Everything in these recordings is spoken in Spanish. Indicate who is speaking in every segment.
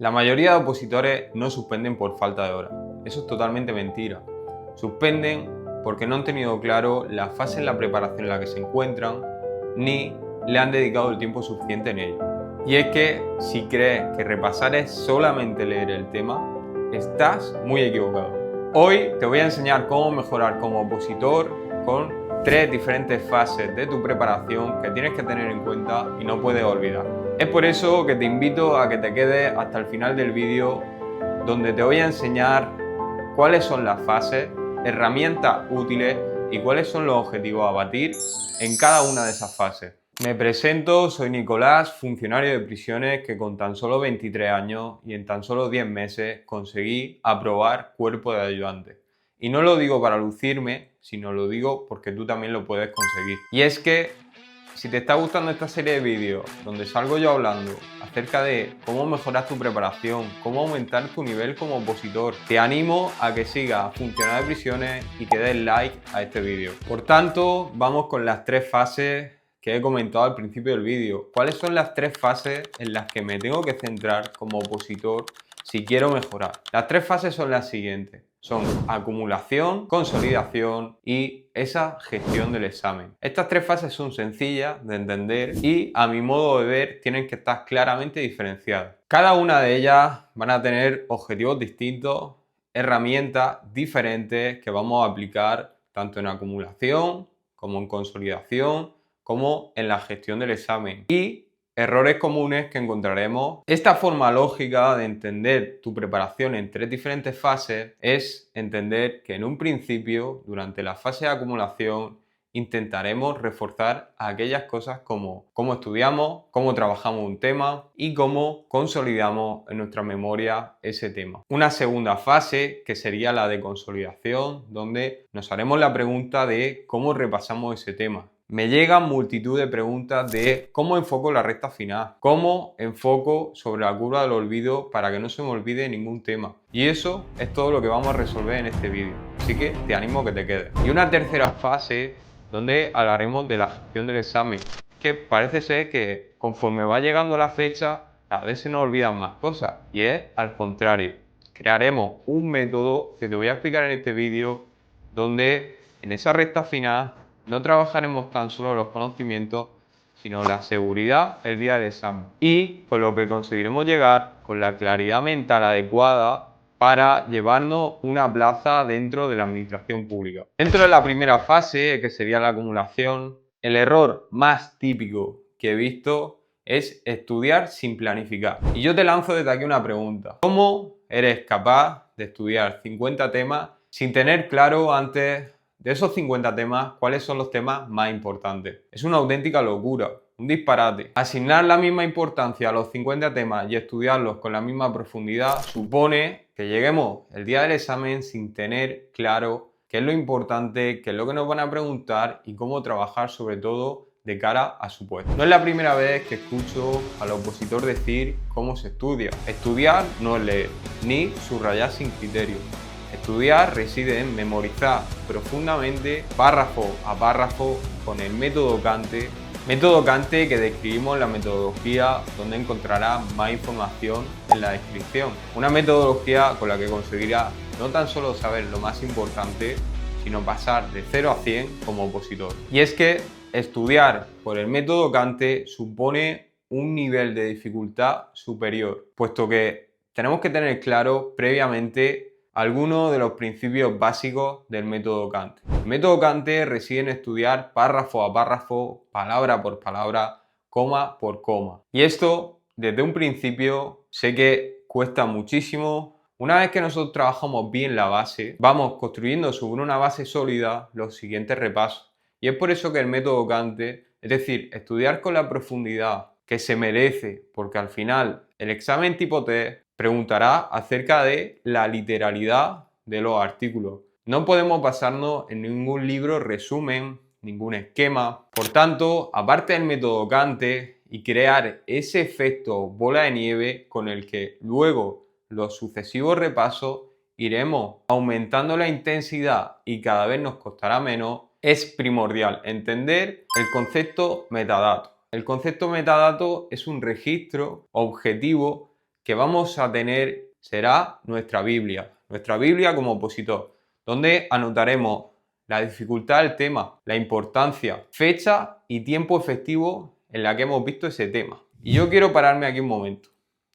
Speaker 1: La mayoría de opositores no suspenden por falta de horas. Eso es totalmente mentira. Suspenden porque no han tenido claro la fase en la preparación en la que se encuentran, ni le han dedicado el tiempo suficiente en ello. Y es que si crees que repasar es solamente leer el tema, estás muy equivocado. Hoy te voy a enseñar cómo mejorar como opositor con 3 diferentes fases de tu preparación que tienes que tener en cuenta y no puedes olvidar. Es por eso que te invito a que te quedes hasta el final del vídeo, donde te voy a enseñar cuáles son las fases, herramientas útiles y cuáles son los objetivos a batir en cada una de esas fases. Me presento, soy Nicolás, funcionario de prisiones que con tan solo 23 años y en tan solo 10 meses conseguí aprobar cuerpo de ayudante. Y no lo digo para lucirme, sino lo digo porque tú también lo puedes conseguir. Y es que si te está gustando esta serie de vídeos donde salgo yo hablando acerca de cómo mejorar tu preparación, cómo aumentar tu nivel como opositor, te animo a que sigas Funcionario de Prisiones y que des like a este vídeo. Por tanto, vamos con las 3 fases que he comentado al principio del vídeo. ¿Cuáles son las 3 fases en las que me tengo que centrar como opositor si quiero mejorar? Las 3 fases son las siguientes. Son acumulación, consolidación y esa gestión del examen. Estas 3 fases son sencillas de entender y, a mi modo de ver, tienen que estar claramente diferenciadas. Cada una de ellas van a tener objetivos distintos, herramientas diferentes que vamos a aplicar tanto en acumulación como en consolidación, como en la gestión del examen. Y errores comunes que encontraremos. Esta forma lógica de entender tu preparación en 3 diferentes fases es entender que en un principio, durante la fase de acumulación, intentaremos reforzar aquellas cosas como cómo estudiamos, cómo trabajamos un tema y cómo consolidamos en nuestra memoria ese tema. Una segunda fase, que sería la de consolidación, donde nos haremos la pregunta de cómo repasamos ese tema. Me llegan multitud de preguntas de cómo enfoco la recta final, cómo enfoco sobre la curva del olvido para que no se me olvide ningún tema. Y eso es todo lo que vamos a resolver en este vídeo. Así que te animo a que te quedes. Y una tercera fase donde hablaremos de la gestión del examen, que parece ser que conforme va llegando la fecha, a veces se nos olvidan más cosas. Y es al contrario. Crearemos un método que te voy a explicar en este vídeo donde en esa recta final no trabajaremos tan solo los conocimientos, sino la seguridad el día del examen. Y con lo que conseguiremos llegar con la claridad mental adecuada para llevarnos una plaza dentro de la administración pública. Dentro de la primera fase, que sería la acumulación, el error más típico que he visto es estudiar sin planificar. Y yo te lanzo desde aquí una pregunta. ¿Cómo eres capaz de estudiar 50 temas sin tener claro antes de esos 50 temas cuáles son los temas más importantes? Es una auténtica locura, un disparate. Asignar la misma importancia a los 50 temas y estudiarlos con la misma profundidad supone que lleguemos el día del examen sin tener claro qué es lo importante, qué es lo que nos van a preguntar y cómo trabajar sobre todo de cara a su puesto. No es la primera vez que escucho al opositor decir cómo se estudia. Estudiar no es leer, ni subrayar sin criterio. Estudiar reside en memorizar profundamente, párrafo a párrafo, con el método Cante. Método Cante que describimos en la metodología, donde encontrarás más información en la descripción. Una metodología con la que conseguirás no tan solo saber lo más importante, sino pasar de 0 a 100 como opositor. Y es que estudiar por el método Cante supone un nivel de dificultad superior, puesto que tenemos que tener claro previamente algunos de los principios básicos del método Cante. El método Cante reside en estudiar párrafo a párrafo, palabra por palabra, coma por coma. Y esto, desde un principio, sé que cuesta muchísimo. Una vez que nosotros trabajamos bien la base, vamos construyendo sobre una base sólida los siguientes repasos. Y es por eso que el método Cante, es decir, estudiar con la profundidad que se merece, porque al final el examen tipo T preguntará acerca de la literalidad de los artículos. No podemos basarnos en ningún libro resumen, ningún esquema. Por tanto, aparte del método Cante y crear ese efecto bola de nieve con el que luego los sucesivos repasos iremos aumentando la intensidad y cada vez nos costará menos, es primordial entender el concepto metadato. El concepto metadato es un registro objetivo que vamos a tener será nuestra Biblia como opositor, donde anotaremos la dificultad del tema, la importancia, fecha y tiempo efectivo en la que hemos visto ese tema. Y yo quiero pararme aquí un momento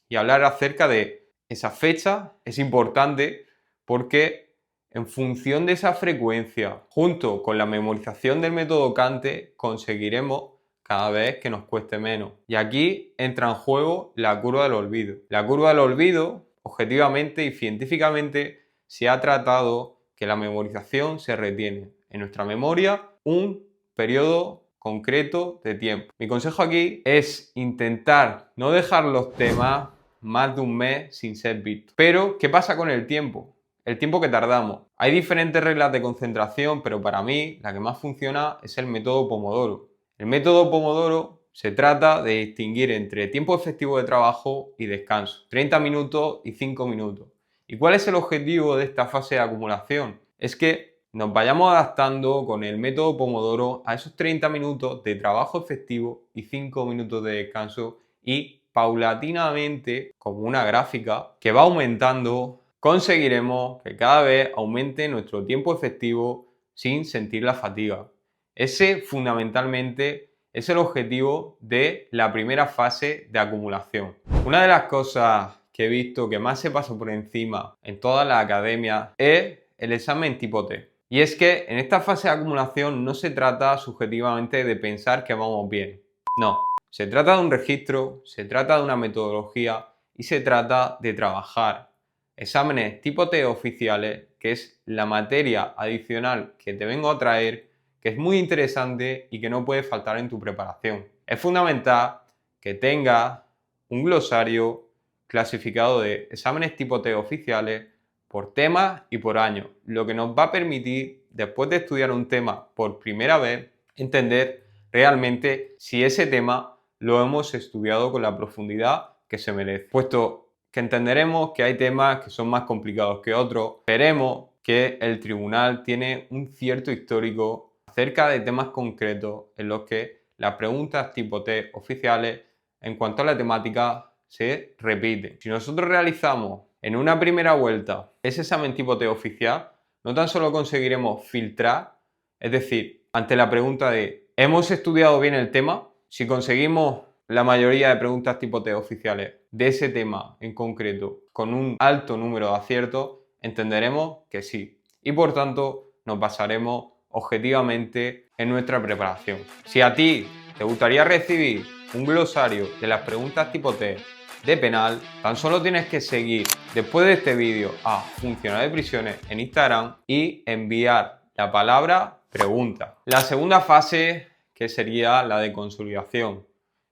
Speaker 1: y hablar acerca de esa fecha. Es importante porque en función de esa frecuencia, junto con la memorización del método Canté, conseguiremos cada vez que nos cueste menos. Y aquí entra en juego la curva del olvido. La curva del olvido, objetivamente y científicamente, se ha tratado que la memorización se retiene en nuestra memoria un periodo concreto de tiempo. Mi consejo aquí es intentar no dejar los temas más de un mes sin ser vistos. Pero, ¿qué pasa con el tiempo? El tiempo que tardamos. Hay diferentes reglas de concentración, pero para mí la que más funciona es el método Pomodoro. El método Pomodoro se trata de distinguir entre tiempo efectivo de trabajo y descanso, 30 minutos y 5 minutos. ¿Y cuál es el objetivo de esta fase de acumulación? Es que nos vayamos adaptando con el método Pomodoro a esos 30 minutos de trabajo efectivo y 5 minutos de descanso, y paulatinamente, como una gráfica que va aumentando, conseguiremos que cada vez aumente nuestro tiempo efectivo sin sentir la fatiga. Ese fundamentalmente es el objetivo de la primera fase de acumulación. Una de las cosas que he visto que más se pasa por encima en todas las academias es el examen tipo T. Y es que en esta fase de acumulación no se trata subjetivamente de pensar que vamos bien. No, se trata de un registro, se trata de una metodología y se trata de trabajar exámenes tipo T oficiales, que es la materia adicional que te vengo a traer, que es muy interesante y que no puede faltar en tu preparación. Es fundamental que tengas un glosario clasificado de exámenes tipo T oficiales por temas y por año, lo que nos va a permitir, después de estudiar un tema por primera vez, entender realmente si ese tema lo hemos estudiado con la profundidad que se merece. Puesto que entenderemos que hay temas que son más complicados que otros, veremos que el tribunal tiene un cierto histórico acerca de temas concretos en los que las preguntas tipo T oficiales en cuanto a la temática se repiten. Si nosotros realizamos en una primera vuelta ese examen tipo T oficial, no tan solo conseguiremos filtrar, es decir, ante la pregunta de ¿hemos estudiado bien el tema? Si conseguimos la mayoría de preguntas tipo T oficiales de ese tema en concreto con un alto número de aciertos, entenderemos que sí. Y por tanto nos basaremos objetivamente en nuestra preparación. Si a ti te gustaría recibir un glosario de las preguntas tipo T de penal, tan solo tienes que seguir después de este vídeo a Funcionario de Prisiones en Instagram y enviar la palabra pregunta. La segunda fase, que sería la de consolidación.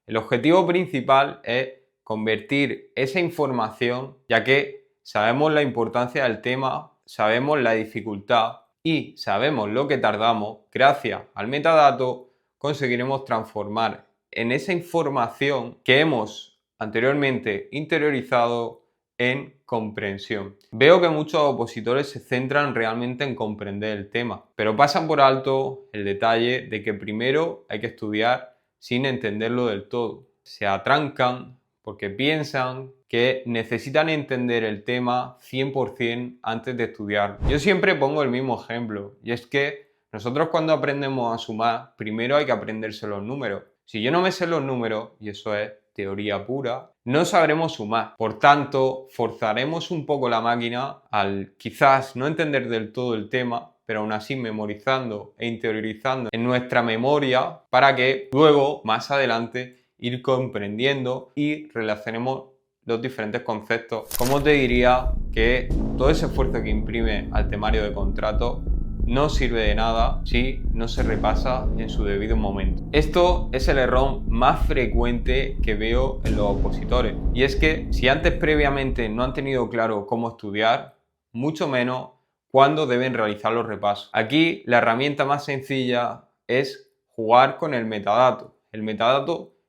Speaker 1: El objetivo principal es convertir esa información, ya que sabemos la importancia del tema, sabemos la dificultad y sabemos lo que tardamos. Gracias al metadato conseguiremos transformar en esa información que hemos anteriormente interiorizado en comprensión. Veo que muchos opositores se centran realmente en comprender el tema, pero pasan por alto el detalle de que primero hay que estudiar sin entenderlo del todo. Se atrancan porque piensan que necesitan entender el tema 100% antes de estudiar. Yo siempre pongo el mismo ejemplo, y es que nosotros cuando aprendemos a sumar, primero hay que aprenderse los números. Si yo no me sé los números, y eso es teoría pura, no sabremos sumar. Por tanto, forzaremos un poco la máquina al quizás no entender del todo el tema, pero aún así memorizando e interiorizando en nuestra memoria para que luego, más adelante, ir comprendiendo y relacionemos los diferentes conceptos. Como te diría que todo ese esfuerzo que imprime al temario de contrato no sirve de nada si no se repasa en su debido momento. Esto es el error más frecuente que veo en los opositores, y es que si antes previamente no han tenido claro cómo estudiar, mucho menos cuándo deben realizar los repasos. Aquí la herramienta más sencilla es jugar con el metadato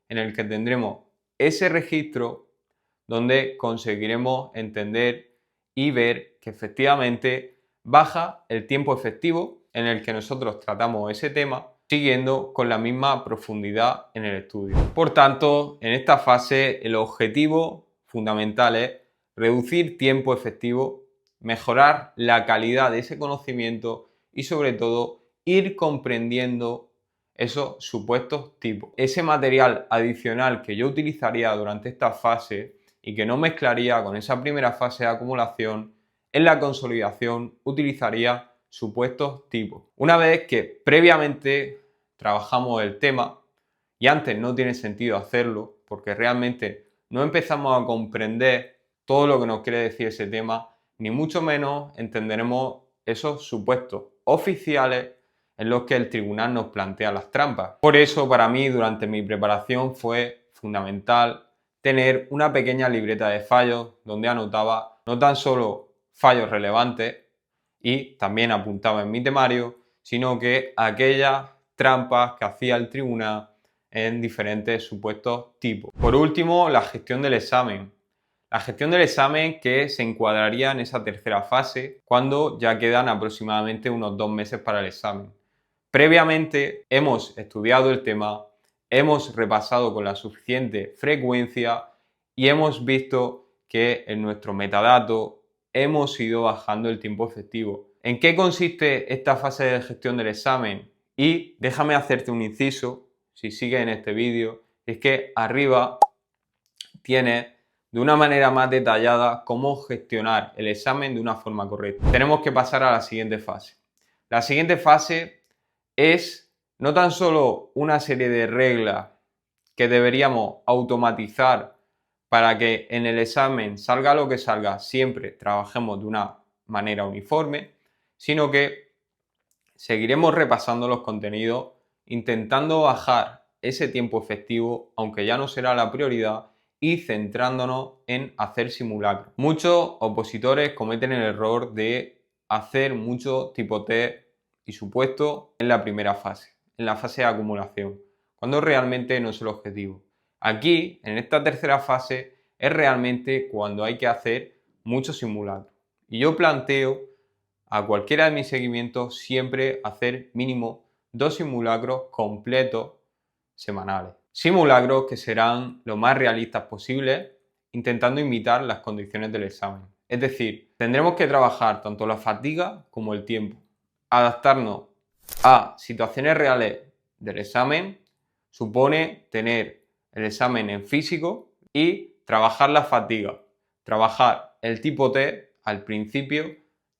Speaker 1: en el que tendremos ese registro donde conseguiremos entender y ver que efectivamente baja el tiempo efectivo en el que nosotros tratamos ese tema, siguiendo con la misma profundidad en el estudio. Por tanto, en esta fase el objetivo fundamental es reducir tiempo efectivo, mejorar la calidad de ese conocimiento y sobre todo ir comprendiendo esos supuestos tipos. Ese material adicional que yo utilizaría durante esta fase y que no mezclaría con esa primera fase de acumulación, en la consolidación utilizaría supuestos tipos. Una vez que previamente trabajamos el tema, y antes no tiene sentido hacerlo, porque realmente no empezamos a comprender todo lo que nos quiere decir ese tema, ni mucho menos entenderemos esos supuestos oficiales en los que el tribunal nos plantea las trampas. Por eso, para mí, durante mi preparación fue fundamental tener una pequeña libreta de fallos donde anotaba no tan solo fallos relevantes y también apuntaba en mi temario, sino que aquellas trampas que hacía el tribunal en diferentes supuestos tipos. Por último, la gestión del examen. La gestión del examen que se encuadraría en esa tercera fase cuando ya quedan aproximadamente unos 2 meses para el examen. Previamente hemos estudiado el tema, hemos repasado con la suficiente frecuencia y hemos visto que en nuestro metadato hemos ido bajando el tiempo efectivo. ¿En qué consiste esta fase de gestión del examen? Y déjame hacerte un inciso, si sigues en este vídeo, es que arriba tienes de una manera más detallada cómo gestionar el examen de una forma correcta. Tenemos que pasar a la siguiente fase. La siguiente fase es no tan solo una serie de reglas que deberíamos automatizar para que en el examen salga lo que salga, siempre trabajemos de una manera uniforme, sino que seguiremos repasando los contenidos, intentando bajar ese tiempo efectivo, aunque ya no será la prioridad, y centrándonos en hacer simulacros. Muchos opositores cometen el error de hacer mucho tipo test y supuesto en la primera fase, en la fase de acumulación, cuando realmente no es el objetivo. Aquí, en esta tercera fase, es realmente cuando hay que hacer muchos simulacros. Y yo planteo a cualquiera de mis seguimientos siempre hacer mínimo 2 simulacros completos semanales. Simulacros que serán lo más realistas posible, intentando imitar las condiciones del examen. Es decir, tendremos que trabajar tanto la fatiga como el tiempo. Adaptarnos a situaciones reales del examen supone tener el examen en físico y trabajar la fatiga. Trabajar el tipo T al principio,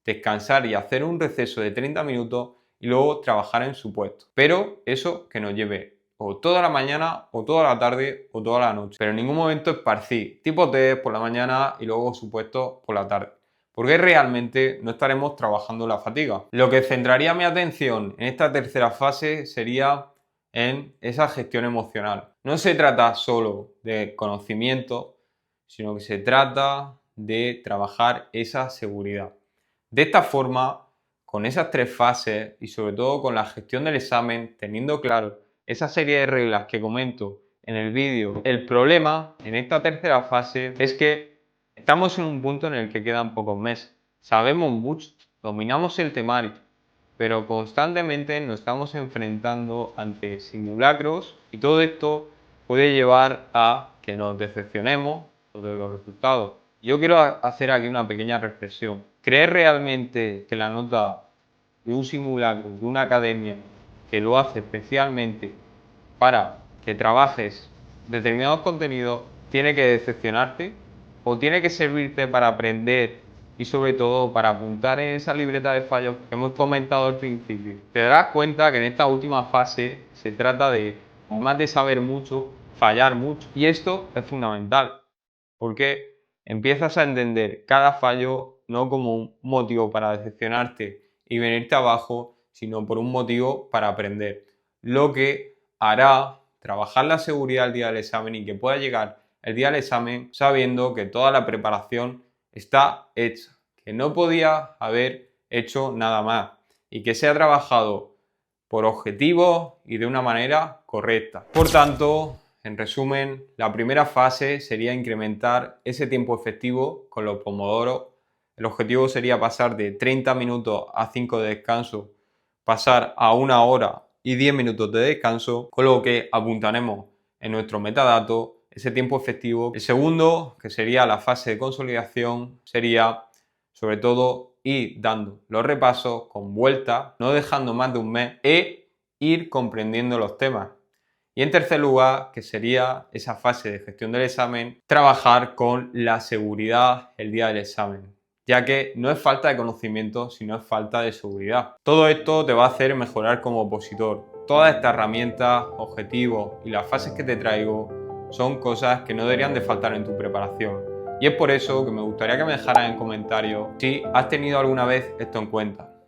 Speaker 1: descansar y hacer un receso de 30 minutos y luego trabajar en supuesto. Pero eso que nos lleve o toda la mañana, o toda la tarde, o toda la noche. Pero en ningún momento esparcir tipo test por la mañana y luego supuestos por la tarde. Porque realmente no estaremos trabajando la fatiga. Lo que centraría mi atención en esta tercera fase sería en esa gestión emocional. No se trata solo de conocimiento, sino que se trata de trabajar esa seguridad. De esta forma, con esas 3 fases y sobre todo con la gestión del examen, teniendo claro esa serie de reglas que comento en el vídeo, el problema en esta tercera fase es que estamos en un punto en el que quedan pocos meses. Sabemos mucho, dominamos el temario, pero constantemente nos estamos enfrentando ante simulacros y todo esto puede llevar a que nos decepcionemos sobre los resultados. Yo quiero hacer aquí una pequeña reflexión. ¿Crees realmente que la nota de un simulacro, de una academia que lo hace especialmente para que trabajes determinados contenidos, tiene que decepcionarte o tiene que servirte para aprender y sobre todo para apuntar en esa libreta de fallos que hemos comentado al principio? Te darás cuenta que en esta última fase se trata de, además de saber mucho, fallar mucho. Y esto es fundamental porque empiezas a entender cada fallo no como un motivo para decepcionarte y venirte abajo, sino por un motivo para aprender. Lo que hará trabajar la seguridad el día del examen y que pueda llegar el día del examen sabiendo que toda la preparación está hecha, que no podía haber hecho nada más y que se ha trabajado por objetivos y de una manera correcta. Por tanto, en resumen, la primera fase sería incrementar ese tiempo efectivo con los pomodoros. El objetivo sería pasar de 30 minutos a 5 de descanso, pasar a 1 hora y 10 minutos de descanso, con lo que apuntaremos en nuestro metadato ese tiempo efectivo. El segundo, que sería la fase de consolidación, sería sobre todo ir dando los repasos con vuelta, no dejando más de un mes e ir comprendiendo los temas. Y en tercer lugar, que sería esa fase de gestión del examen, trabajar con la seguridad el día del examen, ya que no es falta de conocimiento, sino es falta de seguridad. Todo esto te va a hacer mejorar como opositor. Todas estas herramientas, objetivos y las fases que te traigo son cosas que no deberían de faltar en tu preparación. Y es por eso que me gustaría que me dejaras en comentarios si has tenido alguna vez esto en cuenta.